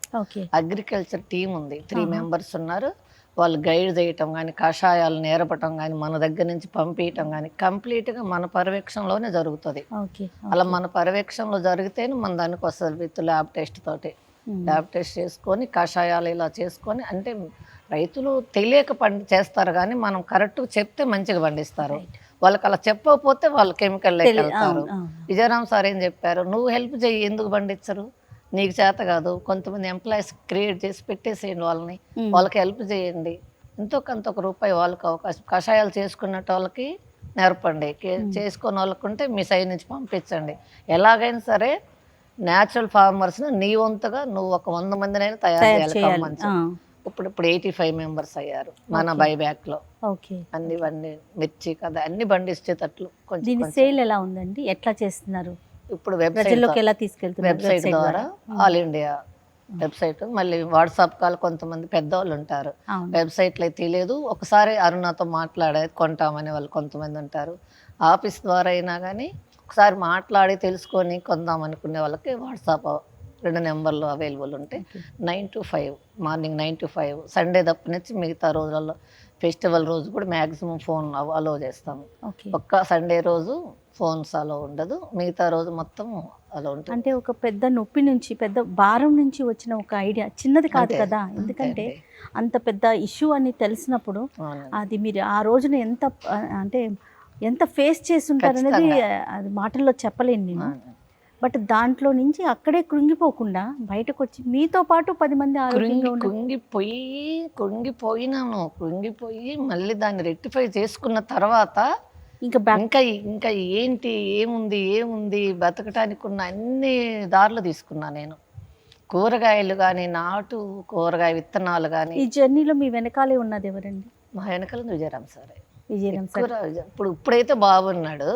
అగ్రికల్చర్ టీం ఉంది, 3 members ఉన్నారు. వాళ్ళు గైడ్ చేయటం కానీ, కషాయాలు నేర్పటం కానీ, మన దగ్గర నుంచి పంపించటం కానీ కంప్లీట్గా మన పర్యవేక్షణలోనే జరుగుతుంది. అలా మన పర్యవేక్షణలో జరిగితేనే మన దానికి వస్తుంది. విత్ ల్యాబ్ టెస్ట్ తోటి, ల్యాబ్ టెస్ట్ చేసుకొని కషాయాలు ఇలా చేసుకొని, అంటే రైతులు తెలియక చేస్తారు కానీ మనం కరెక్ట్గా చెప్తే మంచిగా పండిస్తారు. వాళ్ళకి అలా చెప్పకపోతే వాళ్ళు కెమికల్ తెలి- వెళ్తారు. అవును, అవును. విజయరామ్ సార్ ఏం చెప్పారు, నువ్వు హెల్ప్ చెయ్యి, ఎందుకు పండించరు, నీకు చేత కాదు, కొంతమంది ఎంప్లాయీస్ క్రియేట్ చేసి పెట్టేసేయండి వాళ్ళని, ఉమ్. వాళ్ళకి హెల్ప్ చేయండి, ఎంతో కొంత ₹1 వాళ్ళకి అవకాశం, కషాయాలు చేసుకున్నట్టు వాళ్ళకి నేర్పండి, చేసుకున్న వాళ్ళకు ఉంటే మీ సైడ్ నుంచి పంపించండి, ఎలాగైనా సరే న్యాచురల్ ఫార్మర్స్ని నీ వంతుగా నువ్వు ఒక 100 మందినైనా తయారు తయారు చేయాలి చేయాలి. ఖమ్మం. ఇప్పుడు 85 మెంబర్స్ అయ్యారు మన Okay. బైబ్యాక్లో. ఓకే. అన్ని మిర్చి కదా అన్ని బండిచ్చేటట్లు కొంచెం దీని కొంచెం. సేల్ ఎలా ఉందండి, ఎట్లా చేస్తున్నారు, ఇప్పుడు వెబ్సైట్ ప్రజల్లోకి ఎలా తీసుకెళ్తున్నారు? వెబ్సైట్ ద్వారా ఆల్ ఇండియా వెబ్సైట్, మళ్ళీ వాట్సాప్ కాల్, కొంతమంది పెద్దవాళ్ళు ఉంటారు అవును. వెబ్సైట్లో తెలియదు, ఒకసారి అరుణతో మాట్లాడేది కొంటామనే వాళ్ళు కొంతమంది ఉంటారు, ఆఫీస్ ద్వారా అయినా కానీ ఒకసారి మాట్లాడి తెలుసుకొని కొందాం అనుకునే వాళ్ళకి వాట్సాప్ 2 నెంబర్లు అవైలబుల్ ఉంటాయి. Okay. 9 to 5 morning 9 to 5 Sunday తప్పనిచ్చి మిగతా రోజులలో ఫెస్టివల్ రోజు కూడా మ్యాక్సిమం ఫోన్ అలో చేస్తాము. ఓకే. ఒక్క సండే రోజు ఫోన్స్ అలో ఉండదు, మిగతా రోజు మొత్తం అలో ఉంటుంది. అంటే ఒక పెద్ద నొప్పి నుంచి, పెద్ద భారం నుంచి వచ్చిన ఒక ఐడియా చిన్నది కాదు అంతే, కదా, అంతే ఎందుకంటే అండి. అంత పెద్ద ఇష్యూ అని తెలిసినప్పుడు అవునండి. అది మీరు ఆ రోజున ఎంత అంటే ఎంత ఫేస్ చేసి ఉంటారనేది ఖచ్చితంగా. అది మాటల్లో చెప్పలేను నేను. అవును. బట్ దాంట్లో నుంచి అక్కడే కృంగిపోకుండా బయటకు వచ్చి మీతో పాటు 10 మంది ఆరోగ్యంగా ఉండాలి. కృంగిపోయి మళ్ళీ దాన్ని రెక్టిఫై చేసుకున్న తర్వాత ఇంకా బ్యాక్ ఇంకా ఇంకా ఏంటి, ఏముంది బతకటానికి ఉన్న అన్ని దారులు తీసుకున్నా నేను. కూరగాయలు కానీ, నాటు కూరగాయ విత్తనాలు కానీ. ఈ జర్నీలో మీ వెనకాలే ఉన్నది ఎవరండి? మా వెనకాల విజయరామ్ సారే. విజయరామ్ సార్. ఇప్పుడైతే బాగున్నాడు.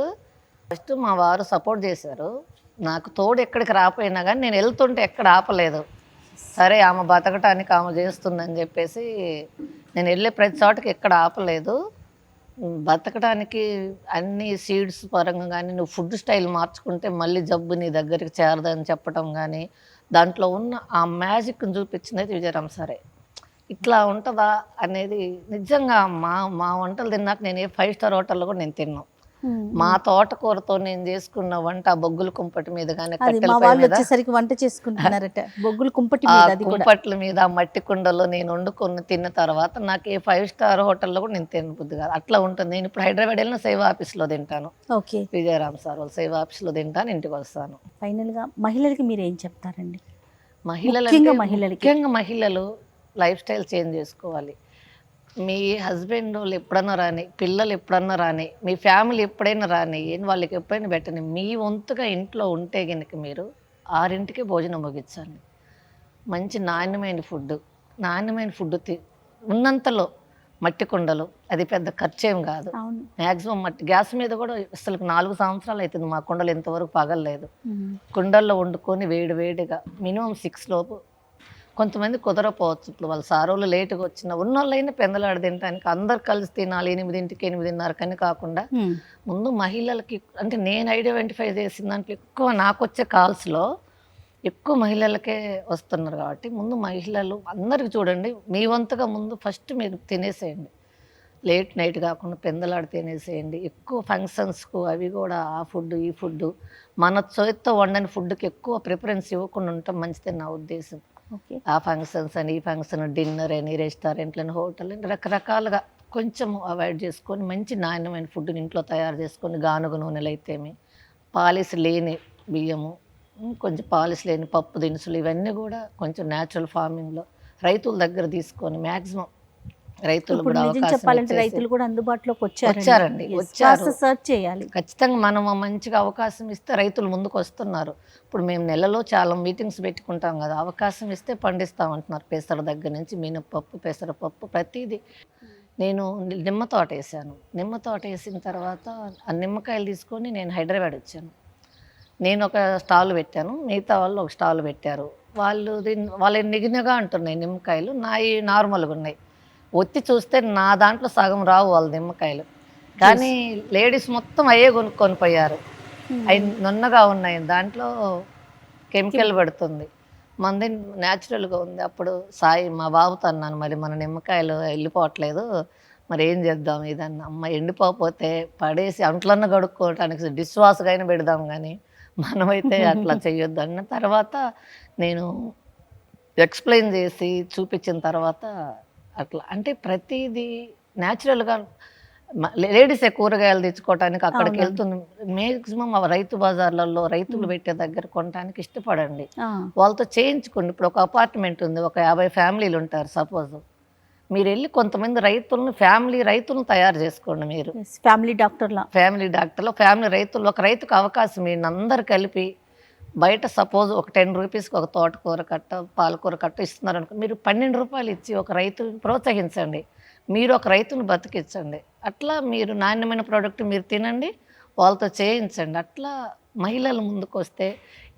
ఫస్ట్ మా వారు సపోర్ట్ చేశారు, నాకు తోడు ఎక్కడికి రాపోయినా కానీ నేను వెళ్తుంటే ఎక్కడ ఆపలేదు. సరే ఆమె బతకటానికి ఆమె చేస్తుందని చెప్పేసి నేను వెళ్ళే ప్రతి చోటకి ఎక్కడ ఆపలేదు. బతకడానికి అన్ని సీడ్స్ పరంగా కానీ, నువ్వు ఫుడ్ స్టైల్ మార్చుకుంటే మళ్ళీ జబ్బు నీ దగ్గరికి చేరదని చెప్పడం కానీ, దాంట్లో ఉన్న ఆ మ్యాజిక్ని చూపించినది విజయరామ్ సారే. ఇట్లా ఉంటుందా అనేది నిజంగా మా వంటలు తిన్నాక నేను ఏ 5 స్టార్ హోటల్లో కూడా నేను తిన్నాను. మా తోటకూరతో నేను చేసుకున్న వంట బొగ్గుల కుంపటి మీద కానీ, అది మా వాళ్ళు వచ్చేసరికి వంట చేసుకుంటున్నారట బొగ్గులు కుంపటి ఆ మీద, అది కూడా కుంపట్ల మీద, ఆ మట్టి కుండలో నేను వండుకొని తిన్న తర్వాత నాకు ఏ 5 స్టార్ హోటల్లో కూడా నేను తినబుద్ది కాదు. అట్లా ఉంటుంది. నేను ఇప్పుడు హైదరాబాద్ వెళ్ళిన సేవ ఆఫీస్లో తింటాను, ఓకే. విజయరామ్ సార్ వాళ్ళు సేవ ఆఫీస్లో తింటాను, ఇంటికి వస్తాను. ఫైనల్గా మహిళలకి మీరు ఏం చెప్తారండి? ముఖ్యంగా మహిళలకి మహిళలు లైఫ్ స్టైల్ చేంజ్ చేసుకోవాలి. మీ హస్బెండ్ వాళ్ళు ఎప్పుడన్నా రాని, పిల్లలు ఎప్పుడన్నా రాని, మీ ఫ్యామిలీ ఎప్పుడైనా రాని, వాళ్ళకి ఎప్పుడైనా పెట్టండి, మీ వంతుగా ఇంట్లో ఉంటే కనుక మీరు 6ంటికే భోజనం ముగించండి. మంచి నాణ్యమైన ఫుడ్ ఉన్నంతలో మట్టి కుండలు, అది పెద్ద ఖర్చేం కాదు. అవును. మ్యాక్సిమం మట్టి, గ్యాస్ మీద కూడా అసలు 4 సంవత్సరాలు అవుతుంది మా కుండలు ఇంతవరకు పగలలేదు. కుండల్లో వండుకొని వేడిగా మినిమం 6 లోపు. కొంతమంది కుదరపోవచ్చు, ఇప్పుడు వాళ్ళ సారోళ్ళు లేటుగా వచ్చిన ఉన్నోళ్ళైనా పెందలాడి తినడానికి అందరు కలిసి తినాలి 8ంటికి 8:30 కాకుండా ముందు మహిళలకి, అంటే నేను ఐడెంటిఫై చేసిన దాంట్లో ఎక్కువ నాకు వచ్చే కాల్స్లో ఎక్కువ మహిళలకే వస్తున్నారు కాబట్టి ముందు మహిళలు అందరికి చూడండి, మీ వంతుగా ముందు ఫస్ట్ మీరు తినేసేయండి, లేట్ నైట్ కాకుండా పెందలాడి తినేసేయండి. ఎక్కువ ఫంక్షన్స్కు అవి కూడా ఆ ఫుడ్ ఈ ఫుడ్ మన చేతితో వండని ఫుడ్కి ఎక్కువ ప్రిఫరెన్స్ ఇవ్వకుండా ఉండటం మంచిది నా ఉద్దేశం. ఆ ఫంక్షన్స్ అని, ఈ ఫంక్షన్, డిన్నర్ అని, రెస్టారెంట్లని, హోటల్ అని రకరకాలుగా కొంచెం అవాయిడ్ చేసుకొని మంచి నాణ్యమైన ఫుడ్ని ఇంట్లో తయారు చేసుకొని, గానుగ నూనెలు అయితేమి, పాలిస్ లేని బియ్యము, కొంచెం పాలిస్ లేని పప్పు దినుసులు, ఇవన్నీ కూడా కొంచెం న్యాచురల్ ఫార్మింగ్లో రైతుల దగ్గర తీసుకొని మ్యాక్సిమం రైతులు కూడా చెప్పాలంటే రైతులు కూడా అందుబాటులోకి వచ్చారండి. సర్చ్ చేయాలి. ఖచ్చితంగా మనం మంచిగా అవకాశం ఇస్తే రైతులు ముందుకు వస్తున్నారు. ఇప్పుడు మేము నెలలో చాలా మీటింగ్స్ పెట్టుకుంటాం కదా, అవకాశం ఇస్తే పండిస్తామంటున్నారు. పెసర దగ్గర నుంచి మినపప్పు, పెసరపప్పు, ప్రతిదీ. నేను నిమ్మ తోట వేసాను. నిమ్మ తోట వేసిన తర్వాత ఆ నిమ్మకాయలు తీసుకొని నేను హైదరాబాద్ వచ్చాను. నేను ఒక స్టాల్ పెట్టాను, మిగతా వాళ్ళు ఒక స్టాల్ పెట్టారు. వాళ్ళ నిగినగా అంటున్నాయి నిమ్మకాయలు, నాయి నార్మల్గా ఉన్నాయి. ఒత్తి చూస్తే నా దాంట్లో సగం రావు వాళ్ళ నిమ్మకాయలు, కానీ లేడీస్ మొత్తం అయ్యే కొనుక్కొని పోయారు. అవి నున్నగా ఉన్నాయి, దాంట్లో కెమికల్ పడుతుంది, మంది న్యాచురల్గా ఉంది. అప్పుడు సాయి మా బాబుతో అన్నాను, మరి మన నిమ్మకాయలు వెళ్ళిపోవట్లేదు, మరి ఏం చేద్దాం ఇదన్న. అమ్మ ఎండిపోతే పడేసి అంట్లన్న కడుక్కోవటానికి డిష్ వాష్గా అయినా పెడదాం, కానీ మనమైతే అట్లా చెయ్యొద్దు అన్న తర్వాత నేను ఎక్స్ప్లెయిన్ చేసి చూపించిన తర్వాత అట్లా, అంటే ప్రతిదీ న్యాచురల్గా లేడీసే కూరగాయలు తెచ్చుకోవటానికి అక్కడికి అవునవును. వెళ్తుంది. మ్యాక్సిమం రైతు బజార్లలో రైతులు పెట్టే దగ్గర కొనడానికి ఇష్టపడండి. ఆ, వాళ్ళతో చేయించుకోండి. ఇప్పుడు ఒక అపార్ట్మెంట్ ఉంది, ఒక 50 ఫ్యామిలీలు ఉంటారు సపోజ్. మీరు వెళ్ళి కొంతమంది రైతులను తయారు చేసుకోండి. మీరు yes, ఫ్యామిలీ డాక్టర్లా. ఫ్యామిలీ డాక్టర్లు, ఫ్యామిలీ రైతులు, ఒక రైతుకు అవకాశం ఇవ్వండి. అందరు కలిపి బయట సపోజ్ ఒక 10 రూపీస్కి ఒక తోటకూర కట్ట, పాలకూర కట్ట ఇస్తున్నారు అనుకో, మీరు 12 రూపాయలు ఇచ్చి ఒక రైతుని ప్రోత్సహించండి. మీరు ఒక రైతును బతికించండి. అట్లా మీరు నాణ్యమైన ప్రోడక్ట్ మీరు తినండి, వాళ్ళతో చేయించండి. అట్లా మహిళలు ముందుకు వస్తే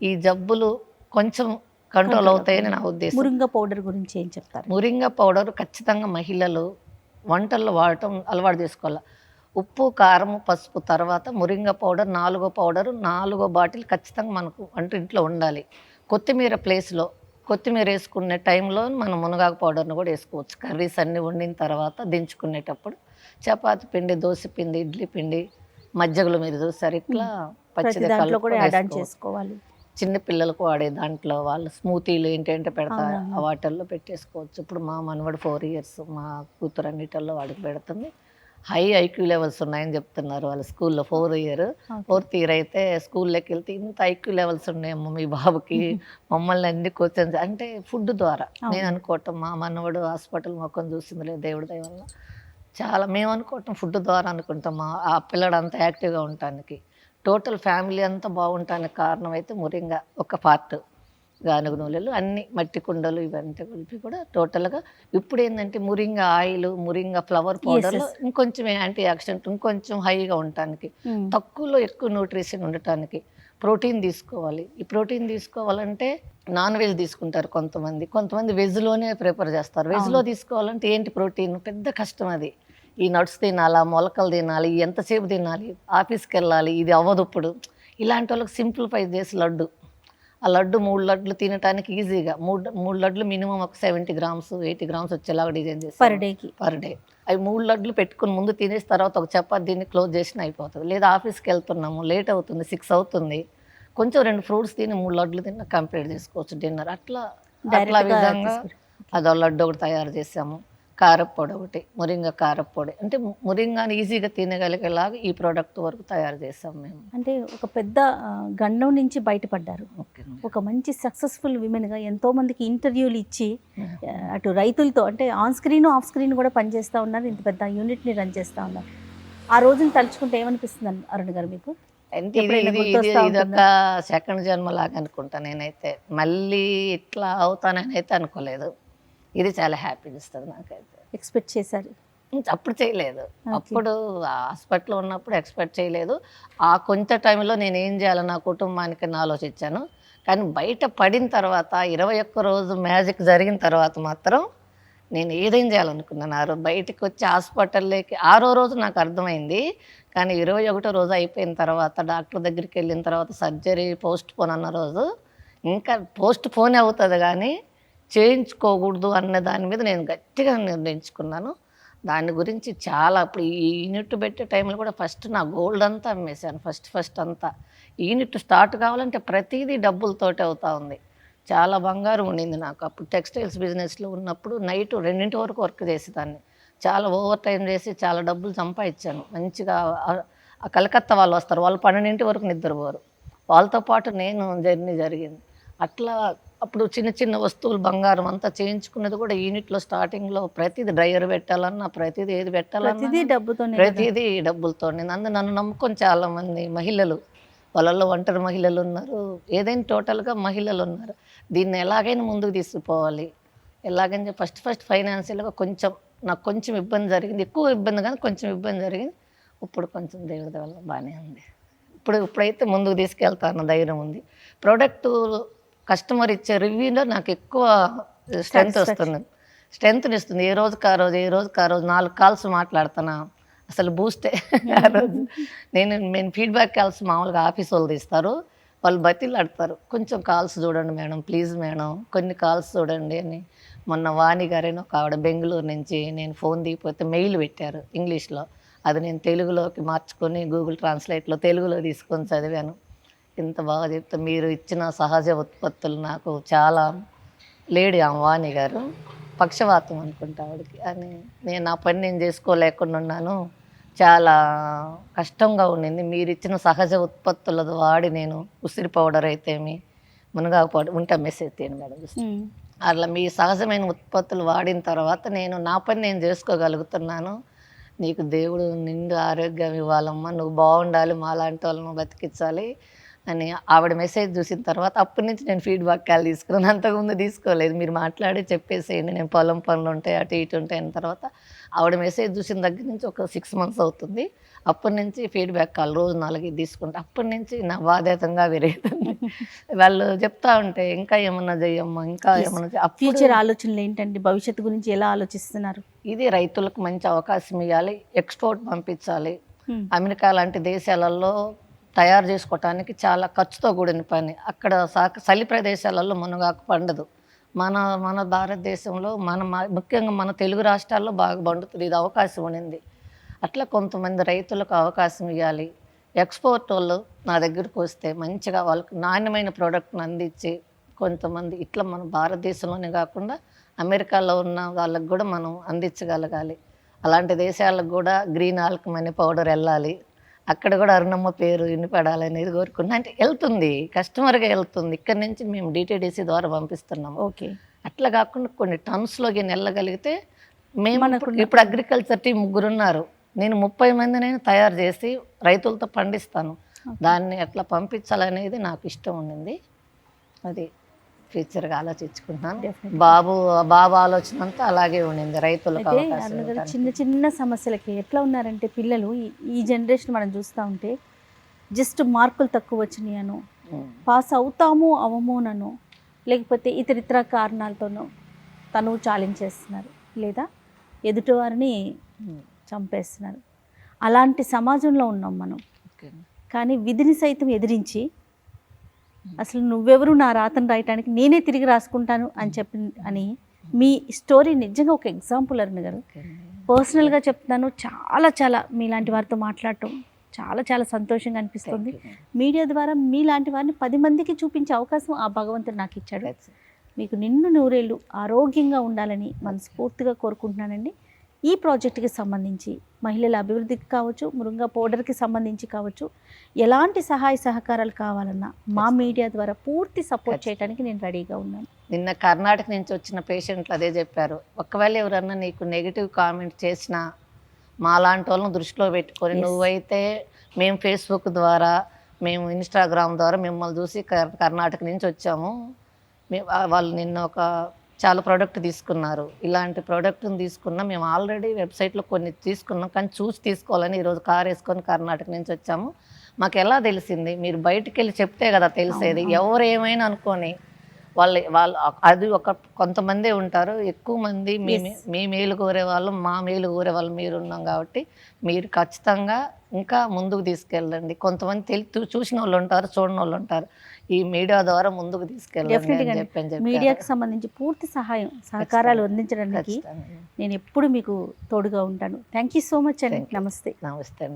ఈ జబ్బులు కొంచెం కంట్రోల్ అవుతాయని నా ఉద్దేశం. మురింగ పౌడర్ గురించి ఏం చెప్తారు? మురింగ పౌడర్ ఖచ్చితంగా మహిళలు వంటల్లో వాడటం అలవాటు చేసుకోవాలి. ఉప్పు, కారం, పసుపు తర్వాత మురింగ పౌడర్, 4 బాటిల్ ఖచ్చితంగా మనకు ఇంట్లో ఉండాలి. కొత్తిమీర ప్లేస్లో కొత్తిమీర వేసుకునే టైంలో మనం మునగాకు పౌడర్ని కూడా వేసుకోవచ్చు. కర్రీస్ అన్నీ వండిన తర్వాత దించుకునేటప్పుడు చపాతి పిండి, దోశ పిండి, ఇడ్లీ పిండి, మజ్జిగలు మీరు చూసారు ఇట్లా ప్రతి పచ్చిది దాంట్లో కూడా యాడ్ ఆన్ కలుపుకొని చేసుకోవాలి. చిన్న పిల్లలకు వాడే దాంట్లో వాళ్ళు స్మూతీలు ఏంటంటే పెడతారు, అవునవును. ఆ వాటర్లో పెట్టేసుకోవచ్చు. ఇప్పుడు మా మనవడు 4 years, మా కూతురు అన్నిటిల్లో వాడికి పెడుతుంది. హై ఐక్యూ లెవెల్స్ ఉన్నాయని చెప్తున్నారు వాళ్ళ స్కూల్లో. 4th year అయితే స్కూల్లోకి వెళ్తే ఇంత ఐక్యూ లెవెల్స్ ఉన్నాయమ్మా మీ బాబుకి, మమ్మల్ని అన్ని క్వశ్చన్స్ అంటే ఫుడ్ ద్వారా. నేను అనుకోవటం మా మనవడు హాస్పిటల్ మొక్కను చూసింది లేదు దేవుడి దయ వల్ల. చాలా మేము అనుకోవటం ఫుడ్ ద్వారా అనుకుంటాం. ఆ పిల్లడు అంత యాక్టివ్గా ఉండటానికి, టోటల్ ఫ్యామిలీ అంతా బాగుంటానికి కారణం అయితే మురింగ ఒక పార్ట్. గానుగ నూనెలు అన్ని మట్టి కుండలు ఇవంతా కలిపి కూడా టోటల్గా ఇప్పుడు ఏంటంటే మురింగ ఆయిల్, మురింగ ఫ్లవర్ పౌడర్లో ఇంకొంచెం యాంటీ ఆక్సిడెంట్, ఇంకొంచెం హైగా ఉండటానికి, తక్కువలో ఎక్కువ న్యూట్రిషన్ ఉండటానికి ప్రోటీన్ తీసుకోవాలి. ఈ ప్రోటీన్ తీసుకోవాలంటే నాన్ వెజ్ తీసుకుంటారు కొంతమంది వెజ్లోనే ప్రిఫర్ చేస్తారు. వెజ్లో తీసుకోవాలంటే ఏంటి ప్రోటీన్ పెద్ద కష్టం అది. ఈ నట్స్ తినాలా, మొలకలు తినాలి, ఎంతసేపు తినాలి, ఆఫీస్కి వెళ్ళాలి, ఇది అవ్వదు. ఇప్పుడు ఇలాంటి వాళ్ళకి సింప్లిఫై చేసి లడ్డు, ఆ లడ్డు 3 లడ్లు తినడానికి ఈజీగా 3 లడ్లు మినిమం ఒక 70 grams 80 grams వచ్చేలాగా డిజైన్ చేసి పర్ డే అవి 3 లడ్లు పెట్టుకుని ముందు తినేసి తర్వాత ఒక చపాతి దీన్ని క్లోజ్ చేసిన అయిపోతుంది. లేదా ఆఫీస్కి వెళ్తున్నాము, లేట్ అవుతుంది, 6 అవుతుంది, కొంచెం 2 ఫ్రూట్స్ తిని 3 లడ్లు తిన్న కంప్లీట్ చేసుకోవచ్చు డిన్నర్. అట్లా విధంగా అదో లడ్డు ఒకటి తయారు చేసాము. కారప్పొడి ఒకటి, మురింగ కారప్పొడి, అంటే మురింగాని ఈజీగా తినగలిగేలాగా ఈ ప్రోడక్ట్ వరకు తయారు చేసాం మేము. అంటే ఒక పెద్ద గండం నుంచి బయటపడ్డారు. ఒక మంచి సక్సెస్ఫుల్ విమెన్గా ఎంతోమందికి ఇంటర్వ్యూలు ఇచ్చి అటు రైతులతో అంటే ఆన్ స్క్రీన్ ఆఫ్ స్క్రీన్ కూడా పనిచేస్తూ ఉన్నారు. ఇంత పెద్ద యూనిట్ని రన్ చేస్తూ ఉన్నారు. ఆ రోజుని తలుచుకుంటే ఏమనిపిస్తుంది అరుణ్ గారు మీకు? అంటే ఇదొక సెకండ్ జన్మ లాగా అనుకుంటా నేనైతే. మళ్ళీ ఇట్లా అవుతానని అయితే అనుకోలేదు. ఇది చాలా హ్యాపీగా ఇస్తుంది నాకైతే. ఎక్స్పెక్ట్ చేశారు? అప్పుడు చేయలేదు. అప్పుడు హాస్పిటల్లో ఉన్నప్పుడు ఎక్స్పెక్ట్ చేయలేదు. ఆ కొంత టైంలో నేను ఏం చేయాలి నా కుటుంబానికి ఆలోచించాను. కానీ బయట పడిన తర్వాత 21 రోజు మ్యాజిక్ జరిగిన తర్వాత మాత్రం నేను ఏదేం చేయాలనుకున్నాను. ఆ రోజు బయటకు వచ్చి హాస్పిటల్లోకి 6వ రోజు నాకు అర్థమైంది. కానీ 21వ రోజు అయిపోయిన తర్వాత డాక్టర్ దగ్గరికి వెళ్ళిన తర్వాత సర్జరీ పోస్ట్ పోన్ అన్న రోజు ఇంకా పోస్ట్ పోనే అవుతుంది కానీ చేయించుకోకూడదు అన్న దాని మీద నేను గట్టిగా నిర్ణయించుకున్నాను. దాని గురించి చాలా ఇప్పుడు ఈ యూనిట్ పెట్టే టైంలో కూడా ఫస్ట్ నా గోల్డ్ అంతా అమ్మేశాను. ఫస్ట్ అంతా యూనిట్ స్టార్ట్ కావాలంటే ప్రతిదీ డబ్బులతోటే అవుతా ఉంది. చాలా బంగారం ఉండింది నాకు. అప్పుడు టెక్స్టైల్స్ బిజినెస్లో ఉన్నప్పుడు నైట్ 2 వరకు వర్క్ చేసేదాన్ని. చాలా ఓవర్ టైం చేసి చాలా డబ్బులు సంపాదించాను. మంచిగా ఆ కలకత్తా వాళ్ళు వస్తారు, వాళ్ళు 12 వరకు నిద్రపోరు, వాళ్ళతో పాటు నేను జర్నీ జరిగింది. అట్లా అప్పుడు చిన్న వస్తువులు బంగారం అంతా చేయించుకున్నది కూడా యూనిట్లో స్టార్టింగ్లో ప్రతిదీ డ్రైయర్ పెట్టాలన్నా ప్రతిదీ ఏది పెట్టాలన్నా ప్రతిదీ డబ్బులతోనే. నన్ను నమ్ముకొని చాలామంది మహిళలు, వాళ్ళల్లో ఒంటరి మహిళలు ఉన్నారు, ఏదైనా టోటల్గా మహిళలు ఉన్నారు. దీన్ని ఎలాగైనా ముందుకు తీసుకుపోవాలి, ఎలాగైనా ఫస్ట్ ఫైనాన్షియల్గా నాకు కొంచెం ఇబ్బంది జరిగింది. ఎక్కువ ఇబ్బంది కానీ కొంచెం ఇబ్బంది జరిగింది. ఇప్పుడు కొంచెం దేవుడి వల్ల బాగానే ఉంది. ఇప్పుడైతే ముందుకు తీసుకెళ్తాను ధైర్యం ఉంది. ప్రోడక్ట్ కస్టమర్ ఇచ్చే రివ్యూలో నాకు ఎక్కువ స్ట్రెంగ్త్ని ఇస్తుంది. ఏ రోజుకి ఆ రోజు 4 కాల్స్ మాట్లాడుతున్నా, అసలు బూస్టే. ఆ రోజు నేను ఫీడ్బ్యాక్ కాల్స్ మామూలుగా ఆఫీస్ వాళ్ళు తీస్తారు, వాళ్ళు బతిలాడతారు, కొంచెం కాల్స్ చూడండి మేడం, ప్లీజ్ మేడం కొన్ని కాల్స్ చూడండి అని. మొన్న వాణి గారేనో ఒక ఆవిడ బెంగళూరు నుంచి నేను ఫోన్ దిగిపోతే మెయిల్ పెట్టారు ఇంగ్లీష్లో, అది నేను తెలుగులోకి మార్చుకొని గూగుల్ ట్రాన్స్లేట్లో తెలుగులో తీసుకొని చదివాను. ఇంత బాగా చెప్తే మీరు ఇచ్చిన సహజ ఉత్పత్తులు నాకు చాలా. లేడీ వాణి గారు పక్షవాతం అనుకుంటా ఆవిడకి అని, నేను నా పని నేను చేసుకోలేకుండా ఉన్నాను, చాలా కష్టంగా ఉండింది. మీరు ఇచ్చిన సహజ ఉత్పత్తుల వాడి నేను ఉసిరి పౌడర్ అయితేమి, మునగాకు పౌడర్ ఉంటే మెసేజ్ తీయండి మేడం. అట్లా మీ సహజమైన ఉత్పత్తులు వాడిన తర్వాత నేను నా పని నేను చేసుకోగలుగుతున్నాను. నీకు దేవుడు నిండు ఆరోగ్యం ఇవ్వాలమ్మా, నువ్వు బాగుండాలి, మాలాంటి వాళ్ళను బతికించాలి అని ఆవిడ మెసేజ్ చూసిన తర్వాత అప్పటి నుంచి నేను ఫీడ్బ్యాక్ కాల్ తీసుకున్నాను. అంతకుముందు తీసుకోలేదు. మీరు మాట్లాడి చెప్పేసేయండి, నేను పొలం పనులు ఉంటాయి అటు ఇటు ఉంటాయి అన్న తర్వాత ఆవిడ మెసేజ్ చూసిన దగ్గర నుంచి ఒక 6 months అవుతుంది. అప్పటి నుంచి ఫీడ్బ్యాక్ కాల్ రోజు 4 తీసుకుంటా. అప్పటి నుంచి నా బాధ్యతంగా విరేదండి. వాళ్ళు చెప్తా ఉంటే ఇంకా ఏమన్నా చెయ్యమ్మా, ఇంకా ఏమన్నా ఫ్యూచర్ ఆలోచనలు ఏంటండి? భవిష్యత్తు గురించి ఎలా ఆలోచిస్తున్నారు? ఇది రైతులకు మంచి అవకాశం ఇవ్వాలి, ఎక్స్పోర్ట్ పంపించాలి. అమెరికా లాంటి దేశాలలో తయారు చేసుకోవటానికి చాలా ఖర్చుతో కూడిన పని. అక్కడ చలి ప్రదేశాలలో మునగాకు పండదు. మన భారతదేశంలో ముఖ్యంగా మన తెలుగు రాష్ట్రాల్లో బాగా పండుతుంది. ఇది అవకాశం ఉండింది. అట్లా కొంతమంది రైతులకు అవకాశం ఇవ్వాలి. ఎక్స్పోర్ట్ వాళ్ళు నా దగ్గరికి వస్తే మంచిగా వాళ్ళకి నాణ్యమైన ప్రోడక్ట్ని అందించి కొంతమంది ఇట్లా మన భారతదేశంలోనే కాకుండా అమెరికాలో ఉన్న వాళ్ళకి కూడా మనం అందించగలగాలి. అలాంటి దేశాలకు కూడా గ్రీన్ ఆల్కమ్ అనే పౌడర్ వెళ్ళాలి. అక్కడ కూడా అరుణమ్మ పేరు వినిపడాలనేది కోరుకున్నా. అంటే వెళ్తుంది, కస్టమర్గా వెళ్తుంది. ఇక్కడ నుంచి మేము డిటిడిసి ద్వారా పంపిస్తున్నాము. ఓకే. అట్లా కాకుండా కొన్ని టన్స్లోకి వెళ్ళగలిగితే మేము ఇప్పుడు అగ్రికల్చర్ టీం 3 ఉన్నారు. నేను 30 మందిని తయారు చేసి రైతులతో పండిస్తాను. దాన్ని ఎట్లా పంపించాలనేది నాకు ఇష్టం ఉండింది. అది ఫ్యూచర్గా ఆలోచించుకుంటున్నాను. బాబు ఆలోచన అంతా అలాగే ఉండింది. రైతులకు చిన్న చిన్న సమస్యలకి ఎట్లా ఉన్నారంటే పిల్లలు ఈ జనరేషన్ మనం చూస్తూ ఉంటే జస్ట్ మార్కులు తక్కువ వచ్చినాయను, పాస్ అవుతాము అవమోనను, లేకపోతే ఇతరితర కారణాలతోనూ తనువు చాలించేస్తున్నారు, లేదా ఎదుటివారిని చంపేస్తున్నారు. అలాంటి సమాజంలో ఉన్నాం మనం. కానీ విధిని సైతం ఎదిరించి అసలు నువ్వెవరు నా రాతను రాయటానికి, నేనే తిరిగి రాసుకుంటాను అని మీ స్టోరీ నిజంగా ఒక ఎగ్జాంపుల్ అరుణ్ గారు. పర్సనల్గా చెప్తున్నాను, చాలా మీలాంటి వారితో మాట్లాడటం చాలా సంతోషంగా అనిపిస్తుంది. మీడియా ద్వారా మీలాంటి వారిని 10 మందికి చూపించే అవకాశం ఆ భగవంతుడు నాకు ఇచ్చాడు. మీకు నిన్ను నూరేళ్ళు ఆరోగ్యంగా ఉండాలని మనస్ఫూర్తిగా కోరుకుంటున్నానండి. ఈ ప్రాజెక్టుకి సంబంధించి మహిళల అభివృద్ధికి కావచ్చు, మురుంగా పౌడర్కి సంబంధించి కావచ్చు, ఎలాంటి సహాయ సహకారాలు కావాలన్నా మా మీడియా ద్వారా పూర్తి సపోర్ట్ చేయడానికి నేను రెడీగా ఉన్నాను. నిన్న కర్ణాటక నుంచి వచ్చిన పేషెంట్లు అదే చెప్పారు. ఒకవేళ ఎవరన్నా నీకు నెగిటివ్ కామెంట్ చేసినా మాలాంటి వాళ్ళని దృష్టిలో పెట్టుకొని నువ్వైతే మేము ఫేస్బుక్ ద్వారా, మేము ఇన్స్టాగ్రామ్ ద్వారా మిమ్మల్ని చూసి కర్ణాటక నుంచి వచ్చాము, వాళ్ళు నిన్న చాలా ప్రోడక్ట్ తీసుకున్నారు, ఇలాంటి ప్రోడక్ట్ని తీసుకున్నాం, మేము ఆల్రెడీ వెబ్సైట్లో కొన్ని తీసుకున్నాం కానీ చూసి తీసుకోవాలని ఈరోజు కార్ వేసుకొని కర్ణాటక నుంచి వచ్చాము. మాకు ఎలా తెలిసింది? మీరు బయటికి వెళ్ళి చెప్తే కదా తెలిసేది. ఎవరు ఏమైనా అనుకొని వాళ్ళు అది కొంతమందే ఉంటారు. ఎక్కువ మంది మీ మేలు కోరే వాళ్ళు, మా మేలు కోరే వాళ్ళు మీరు ఉన్నాం కాబట్టి మీరు ఖచ్చితంగా ఇంకా ముందుకు తీసుకెళ్ళండి. కొంతమంది చూసిన వాళ్ళు ఉంటారు, చూడని వాళ్ళు ఉంటారు. ఈ మీడియా ద్వారా ముందుకు తీసుకెళ్ళండి. మీడియాకి సంబంధించి పూర్తి సహకారాలు అందించడానికి నేను ఎప్పుడు మీకు తోడుగా ఉంటాను. థ్యాంక్ యూ సో మచ్ అండి. నమస్తే. నమస్తే అండి.